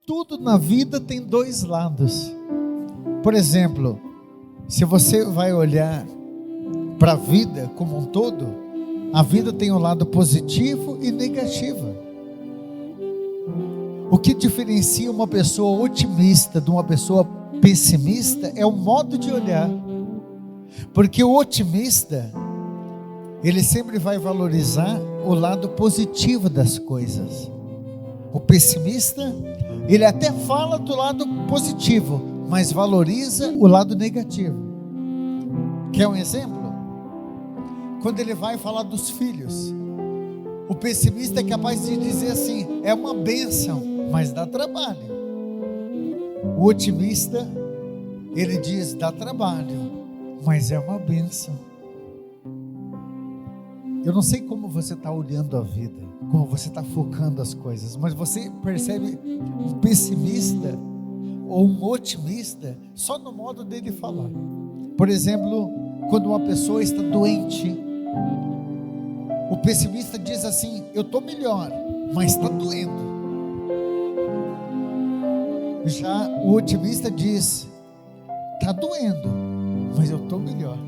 Tudo na vida tem dois lados. Por exemplo, se você vai olhar para a vida como um todo, a vida tem um lado positivo e negativo. O que diferencia uma pessoa otimista de uma pessoa pessimista é o modo de olhar. Porque o otimista, ele sempre vai valorizar o lado positivo das coisas. O pessimista, ele até fala do lado positivo, mas valoriza o lado negativo. Quer um exemplo? Quando ele vai falar dos filhos, o pessimista é capaz de dizer assim: é uma bênção, mas dá trabalho. O otimista, ele diz: dá trabalho, mas é uma bênção. Eu não sei como você está olhando a vida, como você está focando as coisas, mas você percebe um pessimista ou um otimista só no modo dele falar. Por exemplo, quando uma pessoa está doente, o pessimista diz assim: eu estou melhor, mas está doendo. Já o otimista diz: está doendo, mas eu estou melhor.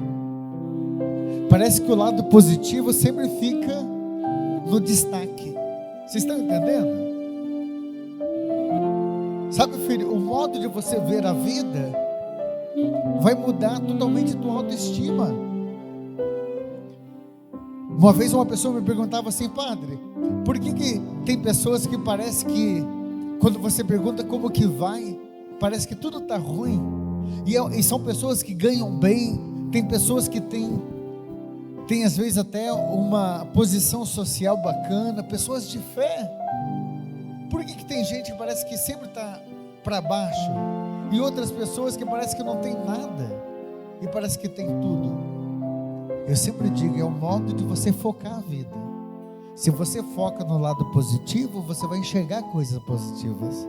Parece que o lado positivo sempre fica no destaque. Vocês estão entendendo? Sabe, filho, o modo de você ver a vida vai mudar totalmente tua autoestima. Uma vez uma pessoa me perguntava assim: padre, por que tem pessoas que parece que quando você pergunta como que vai, parece que tudo está ruim, e são pessoas que ganham bem, tem pessoas que têm às vezes até uma posição social bacana, pessoas de fé. Por que tem gente que parece que sempre está para baixo, e outras pessoas que parece que não tem nada, e parece que tem tudo? Eu sempre digo, é o modo de você focar a vida. Se você foca no lado positivo, você vai enxergar coisas positivas.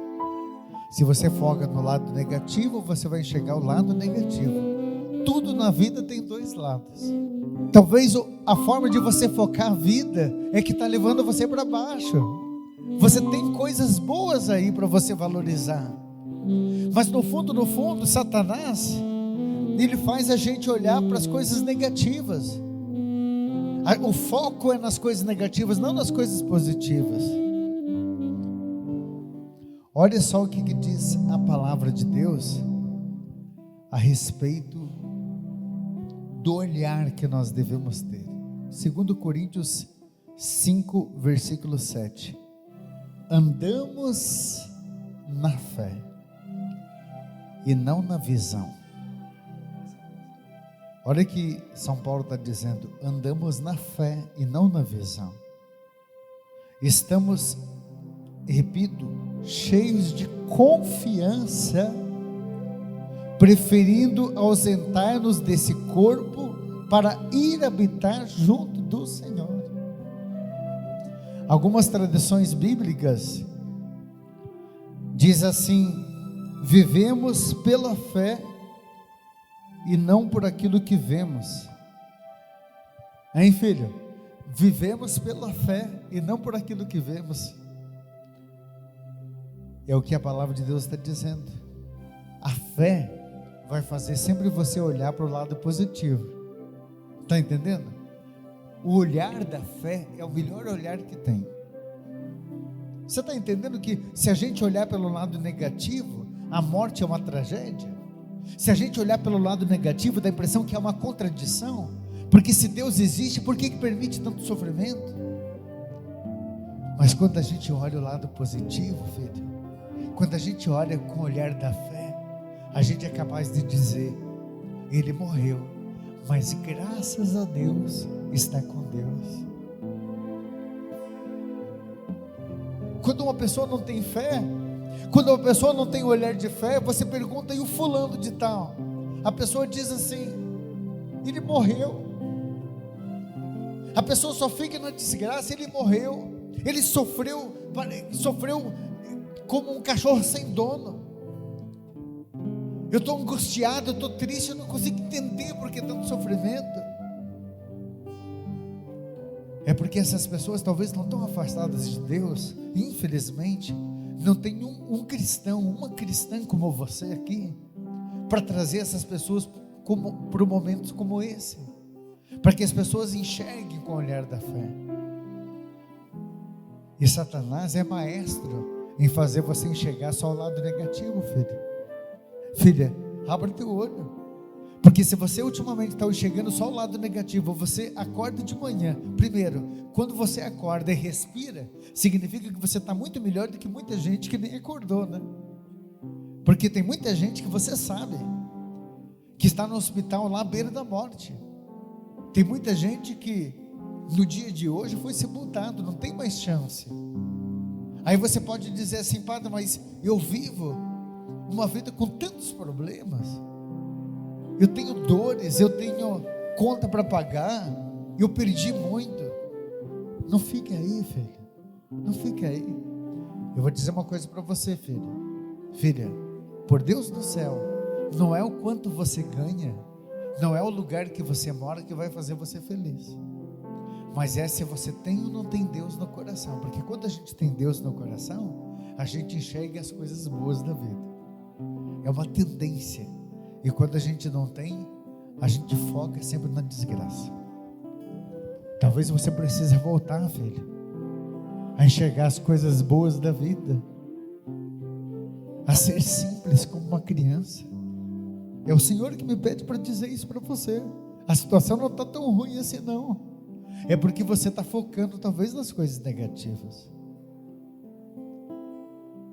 Se você foca no lado negativo, você vai enxergar o lado negativo. Tudo na vida tem dois lados. Talvez a forma de você focar a vida é que está levando você para baixo. Você tem coisas boas aí para você valorizar, mas no fundo, Satanás, ele faz a gente olhar para as coisas negativas. O foco é nas coisas negativas, não nas coisas positivas. Olha só o que diz a palavra de Deus a respeito do olhar que nós devemos ter. 2 Coríntios 5, versículo 7. Andamos na fé e não na visão. Olha que São Paulo está dizendo: andamos na fé e não na visão. Estamos, repito, cheios de confiança, preferindo ausentar-nos desse corpo para ir habitar junto do Senhor. Algumas tradições bíblicas diz assim: vivemos pela fé e não por aquilo que vemos. Hein, filho? Vivemos pela fé e não por aquilo que vemos. É o que a palavra de Deus está dizendo. A fé vai fazer sempre você olhar para o lado positivo. Está entendendo? O olhar da fé é o melhor olhar que tem. Você está entendendo que se a gente olhar pelo lado negativo, a morte é uma tragédia? Se a gente olhar pelo lado negativo, dá a impressão que é uma contradição. Porque se Deus existe, por que permite tanto sofrimento? Mas quando a gente olha o lado positivo, filho, quando a gente olha com o olhar da fé, a gente é capaz de dizer: ele morreu, mas graças a Deus está com Deus. Quando uma pessoa não tem fé, quando uma pessoa não tem olhar de fé, você pergunta: e o fulano de tal? A pessoa diz assim: ele morreu. A pessoa só fica na desgraça: ele morreu. Ele sofreu como um cachorro sem dono. Eu estou angustiado, eu estou triste, eu não consigo entender por que tanto sofrimento. É porque essas pessoas talvez não estão afastadas de Deus, infelizmente, não tem um cristão, uma cristã como você aqui, para trazer essas pessoas para momentos como esse, para que as pessoas enxerguem com o olhar da fé. E Satanás é maestro em fazer você enxergar só o lado negativo, filho. Filha, abre teu olho, porque se você ultimamente está enxergando só o lado negativo, você acorda de manhã. Primeiro, quando você acorda e respira, significa que você está muito melhor do que muita gente que nem acordou, né? Porque tem muita gente que você sabe que está no hospital lá à beira da morte. Tem muita gente que no dia de hoje foi sepultado, não tem mais chance. Aí você pode dizer assim: padre, mas eu vivo uma vida com tantos problemas, eu tenho dores, eu tenho conta para pagar, eu perdi muito. Não fique aí, filho, não fique aí. Eu vou dizer uma coisa para você, filha, por Deus do céu, não é o quanto você ganha, não é o lugar que você mora que vai fazer você feliz, mas é se você tem ou não tem Deus no coração. Porque quando a gente tem Deus no coração, a gente enxerga as coisas boas da vida. É uma tendência. E quando a gente não tem, a gente foca sempre na desgraça. Talvez você precise voltar, filho, a enxergar as coisas boas da vida, a ser simples como uma criança. É o Senhor que me pede para dizer isso para você. A situação não está tão ruim assim não. É porque você está focando talvez nas coisas negativas.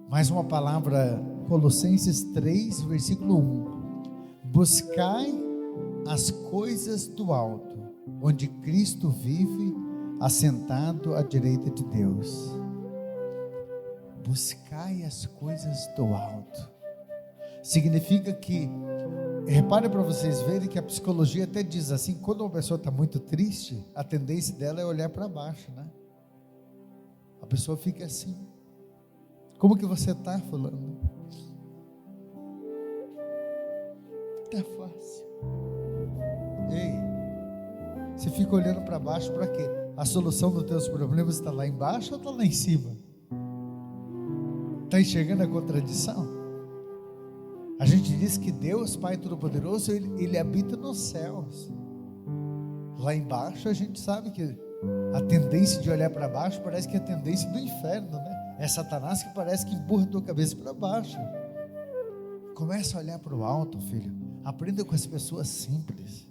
Mais uma palavra, Colossenses 3, versículo 1. Buscai as coisas do alto, onde Cristo vive, assentado à direita de Deus. Buscai as coisas do alto. Significa que, repare para vocês verem que a psicologia até diz assim: quando uma pessoa está muito triste, a tendência dela é olhar para baixo, né? A pessoa fica assim: como que você está, fulano? Está fácil. Ei, você fica olhando para baixo para quê? A solução dos teus problemas está lá embaixo ou está lá em cima? Está enxergando a contradição? A gente diz que Deus, Pai Todo-Poderoso, ele habita nos céus. Lá embaixo a gente sabe que a tendência de olhar para baixo parece que é a tendência do inferno, né? É Satanás que parece que empurra a tua cabeça para baixo. Começa a olhar para o alto, filho. Aprenda com as pessoas simples.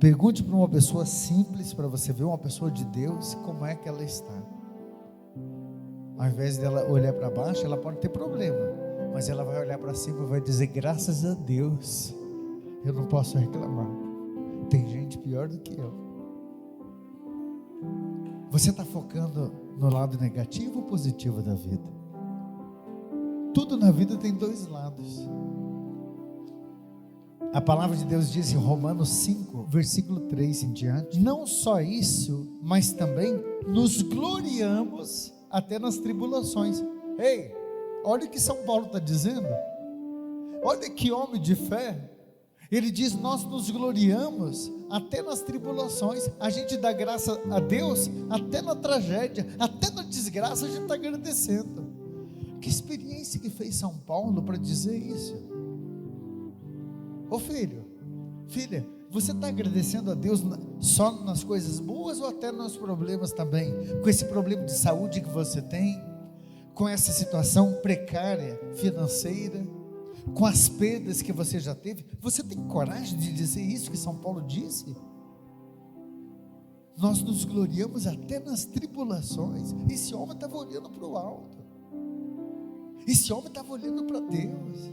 Pergunte para uma pessoa simples, para você ver uma pessoa de Deus, como é que ela está. Ao invés dela olhar para baixo, ela pode ter problema, mas ela vai olhar para cima e vai dizer: graças a Deus, eu não posso reclamar, tem gente pior do que eu. Você está focando no lado negativo ou positivo da vida? Tudo na vida tem dois lados. A palavra de Deus diz em Romanos 5, versículo 3 em diante: não só isso, mas também nos gloriamos até nas tribulações. Ei, olha o que São Paulo está dizendo. Olha que homem de fé. Ele diz: nós nos gloriamos até nas tribulações. A gente dá graça a Deus até na tragédia, até na desgraça a gente está agradecendo. Que experiência que fez São Paulo para dizer isso? Ô filho, filha, você está agradecendo a Deus só nas coisas boas ou até nos problemas também? Com esse problema de saúde que você tem, com essa situação precária financeira, com as perdas que você já teve, você tem coragem de dizer isso que São Paulo disse? Nós nos gloriamos até nas tribulações. Esse homem estava olhando para o alto, esse homem estava olhando para Deus,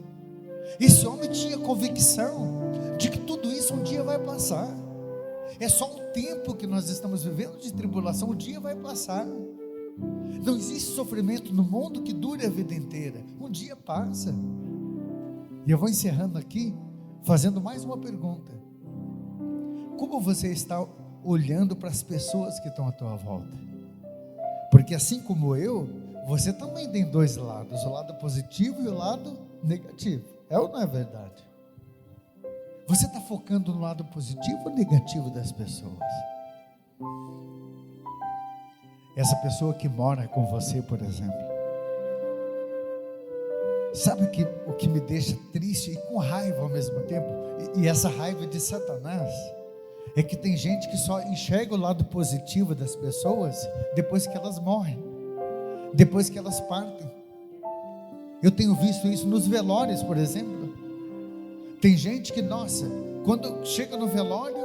esse homem tinha convicção de que tudo isso um dia vai passar. É só um tempo que nós estamos vivendo de tribulação, um dia vai passar. Não existe sofrimento no mundo que dure a vida inteira, um dia passa. E eu vou encerrando aqui, fazendo mais uma pergunta: como você está olhando para as pessoas que estão à tua volta? Porque assim como eu, você também tem dois lados, o lado positivo e o lado negativo. É ou não é verdade? Você está focando no lado positivo ou negativo das pessoas? Essa pessoa que mora com você, por exemplo, Sabe o que me deixa triste e com raiva ao mesmo tempo? E essa raiva de Satanás é que tem gente que só enxerga o lado positivo das pessoas depois que elas morrem, depois que elas partem. Eu tenho visto isso nos velórios, por exemplo. Tem gente que, nossa, quando chega no velório,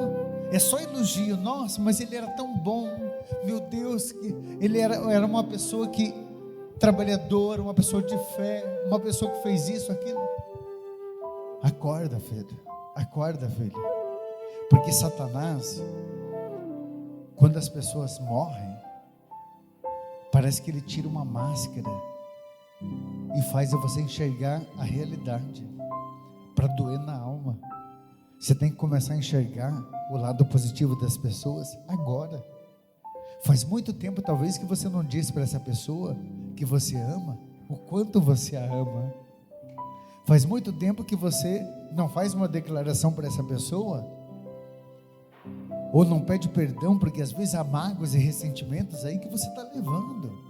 é só elogio. Nossa, mas ele era tão bom. Meu Deus, que ele era uma pessoa trabalhadora, uma pessoa de fé, uma pessoa que fez isso, aquilo. Acorda, filho. Acorda, filho. Porque Satanás, quando as pessoas morrem, parece que ele tira uma máscara e faz você enxergar a realidade, para doer na alma. Você tem que começar a enxergar o lado positivo das pessoas agora. Faz muito tempo talvez que você não disse para essa pessoa que você ama, o quanto você a ama. Faz muito tempo que você não faz uma declaração para essa pessoa, ou não pede perdão, porque às vezes há mágoas e ressentimentos aí que você está levando.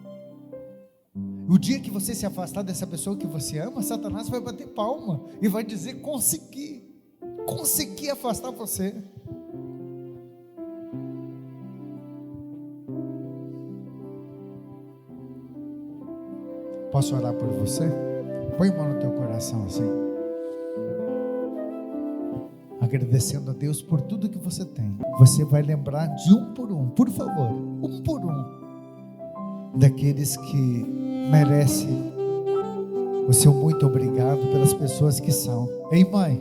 O dia que você se afastar dessa pessoa que você ama, Satanás vai bater palma e vai dizer: consegui afastar você. Posso orar por você? Põe a mão no teu coração assim, agradecendo a Deus por tudo que você tem. Você vai lembrar de um por um, por favor, um por um, daqueles que merecem o seu muito obrigado, pelas pessoas que são. Ei, mãe,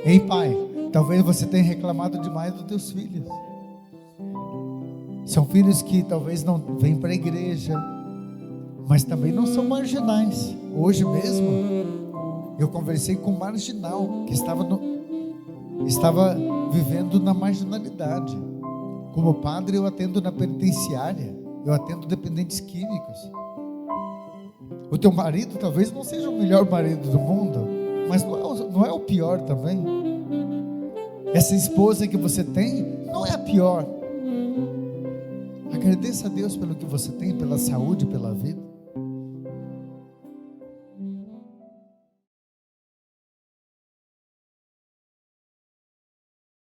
ei, pai, talvez você tenha reclamado demais dos teus filhos. São filhos que talvez não vêm para a igreja, mas também não são marginais. Hoje mesmo eu conversei com um marginal que estava vivendo na marginalidade. Como padre, eu atendo na penitenciária, eu atendo dependentes químicos. O teu marido talvez não seja o melhor marido do mundo, mas não é o pior também. Essa esposa que você tem não é a pior. Agradeça a Deus pelo que você tem, pela saúde, pela vida.